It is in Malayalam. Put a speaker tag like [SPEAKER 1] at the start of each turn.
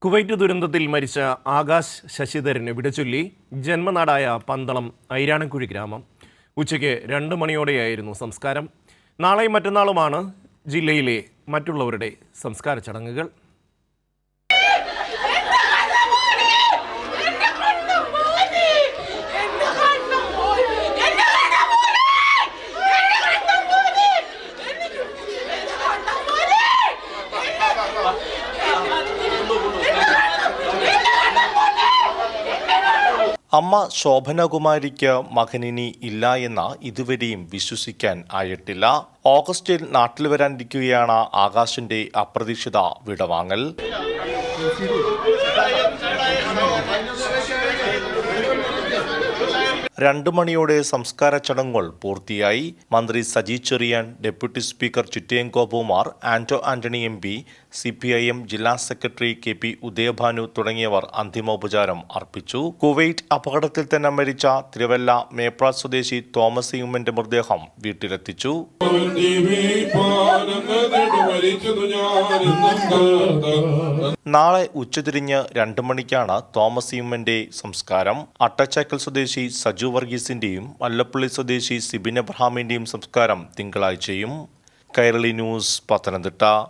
[SPEAKER 1] കുവൈറ്റ് ദുരന്തത്തിൽ മരിച്ച ആകാശ് ശശിധരന് വിടചൊല്ലി ജന്മനാടായ പന്തളം ഐരാണക്കുഴി ഗ്രാമം. ഉച്ചയ്ക്ക് 2 മണിയോടെയായിരുന്നു സംസ്കാരം. നാളെയും മറ്റന്നാളുമാണ് ജില്ലയിലെ മറ്റുള്ളവരുടെ സംസ്കാര ചടങ്ങുകൾ.
[SPEAKER 2] അമ്മ ശോഭനകുമാരിക്ക് മകനിനി ഇല്ല എന്ന് ഇതുവരെയും വിശ്വസിക്കാൻ ആയിട്ടില്ല. ഓഗസ്റ്റിൽ നാട്ടിൽ വരാനിരിക്കുകയാണ് ആകാശിന്റെ അപ്രതീക്ഷിത വിടവാങ്ങൽ. 2 മണിയോടെ സംസ്കാര ചടങ്ങുകൾ പൂർത്തിയായി. മന്ത്രി Saji Cherian, deputy speaker Chittayam Gopakumar, Anto Antony MP, CPIM ജില്ലാ സെക്രട്ടറി KP ഉദയഭാനു തുടങ്ങിയവർ അന്തിമോപചാരം അർപ്പിച്ചു. കുവൈറ്റ് അപകടത്തിൽ തന്നെ മരിച്ച തിരുവല്ല മേപ്ര സ്വദേശി തോമസ് യുമ്മന്റെ മൃതദേഹം വീട്ടിലെത്തിച്ചു. നാളെ ഉച്ചതിരിഞ്ഞ് 2 മണിക്കാണ് തോമസ് യുമ്മന്റെ സംസ്കാരം. അട്ടച്ചാക്കൽ സ്വദേശി സജു വർഗീസിന്റെയും മല്ലപ്പള്ളി സ്വദേശി സിബിൻ എബ്രഹാമിന്റെയും സംസ്കാരം തിങ്കളാഴ്ചയും. കൈരളി ന്യൂസ്, പത്തനംതിട്ട.